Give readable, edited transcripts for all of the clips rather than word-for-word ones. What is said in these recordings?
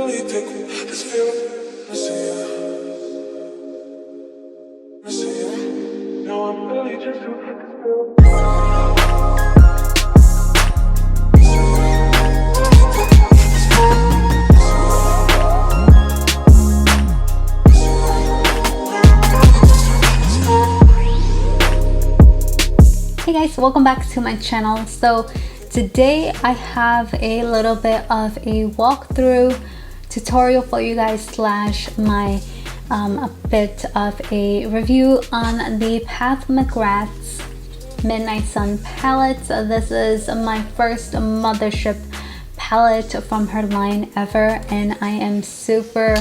Hey guys, welcome back to my channel. So today I have a little bit of a walkthrough tutorial for you guys slash my a bit of a review on the McGrath's Midnight Sun palette. So this is my first Mothership palette from her line ever, and I am super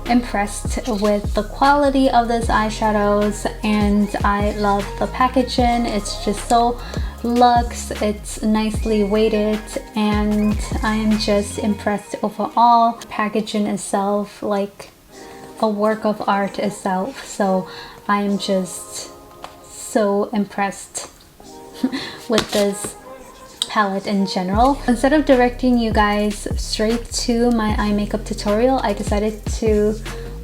impressed with the quality of these eyeshadows, and I love the packaging. It's just so luxe, it's nicely weighted, and I am just impressed overall. Packaging itself like a work of art itself, so I am just so impressed with this palette in general. Instead of directing you guys straight to my eye makeup tutorial, I decided to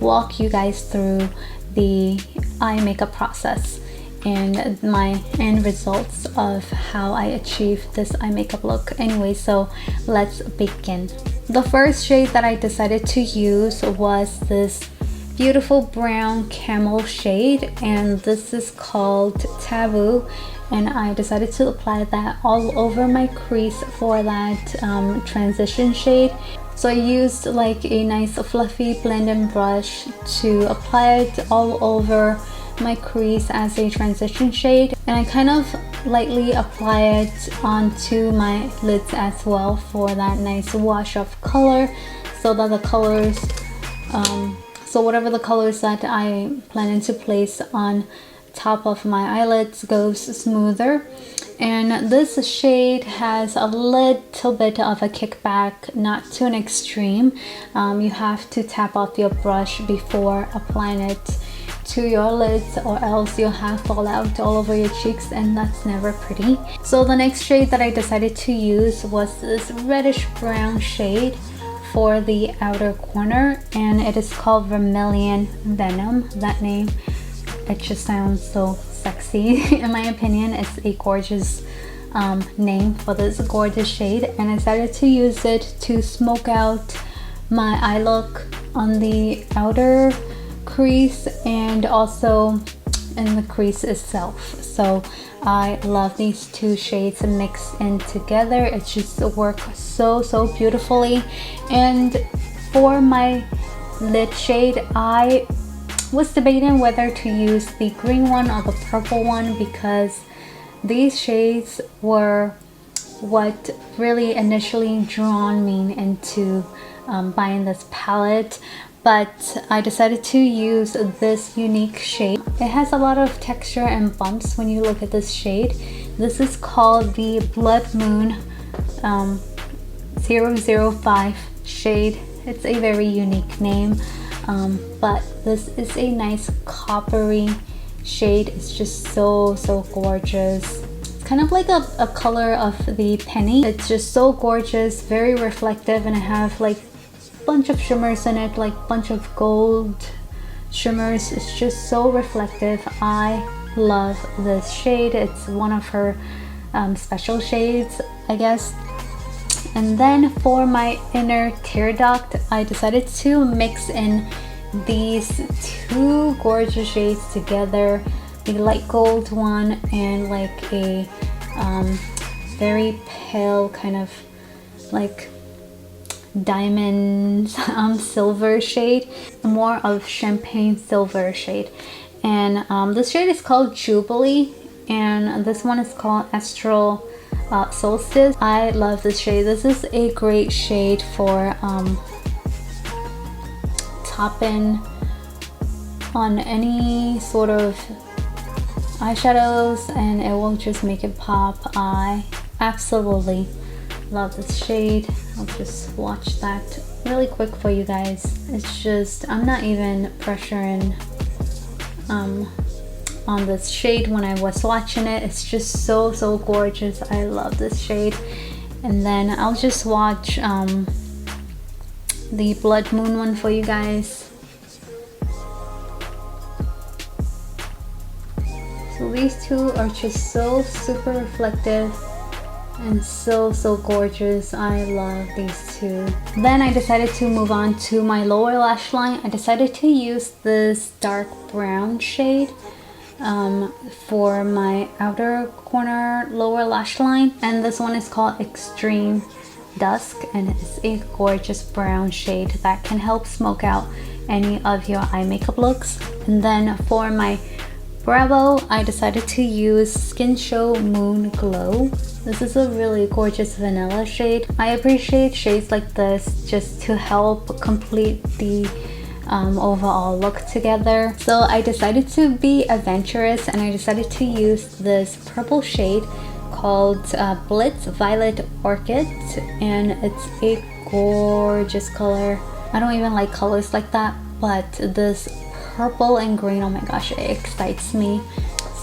walk you guys through the eye makeup process and my end results of how I achieved this eye makeup look. Anyway, so let's begin. The first shade that I decided to use was this beautiful brown camel shade, and this is called Taboo, and I decided to apply that all over my crease for that transition shade. So I used like a nice fluffy blending brush to apply it all over my crease as a transition shade, and I kind of lightly apply it onto my lids as well for that nice wash of color, so that the colors so whatever the colors that I plan to place on top of my eyelids goes smoother. And this shade has a little bit of a kickback, not to an extreme. You have to tap off your brush before applying it to your lids, or else you'll have fallout all over your cheeks, and that's never pretty. So the next shade that I decided to use was this reddish brown shade for the outer corner, and it is called Vermilion Venom. That name, it just sounds so sexy. In my opinion, it's a gorgeous name for this gorgeous shade, and I decided to use it to smoke out my eye look on the outer crease and also in the crease itself. So I love these two shades mixed in together. It just works so beautifully. And for my lid shade, I was debating whether to use the green one or the purple one, because these shades were what really initially drawn me into buying this palette. But I decided to use this unique shade. It has a lot of texture and bumps when you look at this shade. This is called the Blood Moon 005 shade. It's a very unique name, but this is a nice coppery shade. It's just so gorgeous. It's kind of like a color of the penny. It's just so gorgeous, very reflective, and I have like bunch of shimmers in it, like bunch of gold shimmers. It's just so reflective. I love this shade. It's one of her special shades, I guess. And then for my inner tear duct, I decided to mix in these two gorgeous shades together, the light gold one and like a very pale kind of like diamond silver shade, more of champagne silver shade. And this shade is called Jubilee, and this one is called Astral Solstice. I love this shade. This is a great shade for topping on any sort of eyeshadows, and it will just make it pop. I absolutely love this shade. I'll just swatch that really quick for you guys. It's just, I'm not even pressuring on this shade when I was swatching it. It's just so gorgeous. I love this shade. And then I'll just swatch the Blood Moon one for you guys. So these two are just so super reflective and so gorgeous. I love these two. Then I decided to move on to my lower lash line. I decided to use this dark brown shade for my outer corner lower lash line, and this one is called Extreme Dusk, and it's a gorgeous brown shade that can help smoke out any of your eye makeup looks. And then for my brow, I decided to use Skin Show Moon Glow. This is a really gorgeous vanilla shade. I appreciate shades like this just to help complete the overall look together. So I decided to be adventurous, and I decided to use this purple shade called Blitz Violet Orchid, and it's a gorgeous color. I don't even like colors like that, but this purple and green, oh my gosh, it excites me.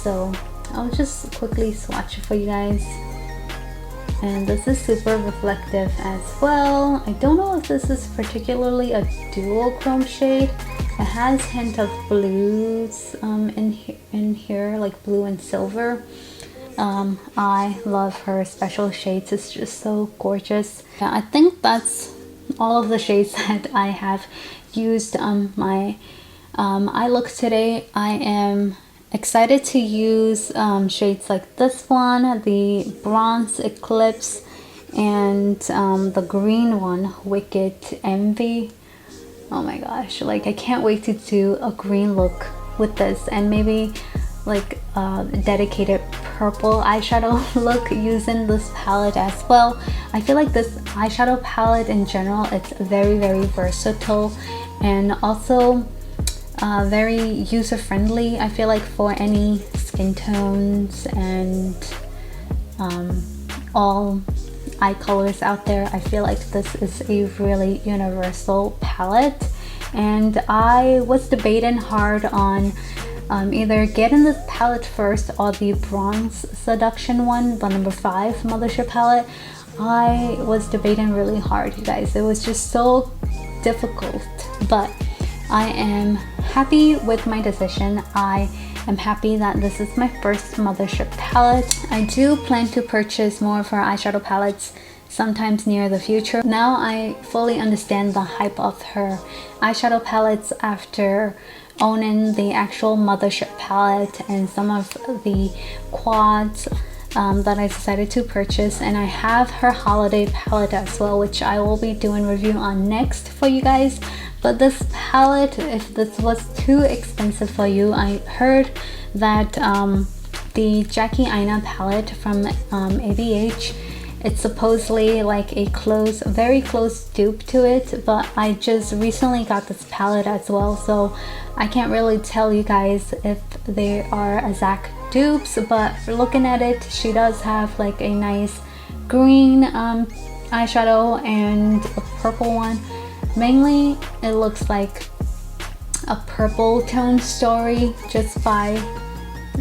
So I'll just quickly swatch it for you guys. And this is super reflective as well. I don't know if this is particularly a duochrome shade. It has hint of blues in here, like blue and silver. I love her special shades. It's just so gorgeous. Yeah, I think that's all of the shades that I have used on my eye look today. I am excited to use shades like this one, the Bronze Eclipse, and the green one, Wicked Envy. Oh my gosh, like I can't wait to do a green look with this, and maybe like a dedicated purple eyeshadow look using this palette as well. I feel like this eyeshadow palette in general, it's very versatile and also very user-friendly. I feel like for any skin tones and all eye colors out there, I feel like this is a really universal palette. And I was debating hard on either getting this palette first or the Bronze Seduction one, the number 5 Mothership palette. I was debating really hard, you guys. It was just so difficult, but I am happy with my decision. I am happy that this is my first Mothership palette. I do plan to purchase more of her eyeshadow palettes sometimes near the future. Now I fully understand the hype of her eyeshadow palettes after owning the actual Mothership palette and some of the quads that I decided to purchase. And I have her holiday palette as well, which I will be doing review on next for you guys. But this palette, if this was too expensive for you, I heard that the Jackie Aina palette from ABH, it's supposedly like a very close dupe to it, but I just recently got this palette as well, so I can't really tell you guys if they are exact dupes. But looking at it, she does have like a nice green eyeshadow and a purple one. Mainly it looks like a purple tone story just by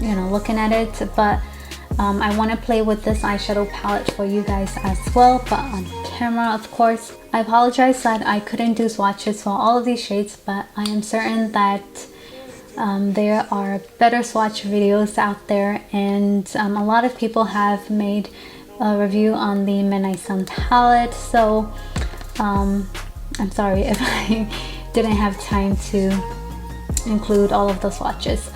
looking at it, but I want to play with this eyeshadow palette for you guys as well, but on camera of course. I apologize that I couldn't do swatches for all of these shades, but I am certain that there are better swatch videos out there, and a lot of people have made a review on the Midnight Sun palette, so I'm sorry if I didn't have time to include all of the swatches.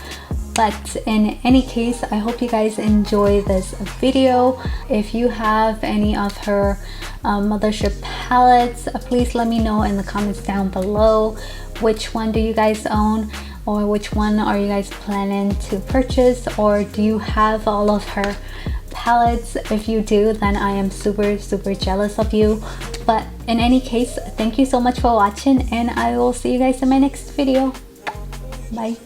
But in any case, I hope you guys enjoy this video. If you have any of her Mothership palettes, please let me know in the comments down below. Which one do you guys own, or which one are you guys planning to purchase, or do you have all of her palettes? If you do, then I am super jealous of you. But in any case, thank you so much for watching, and I will see you guys in my next video. Bye.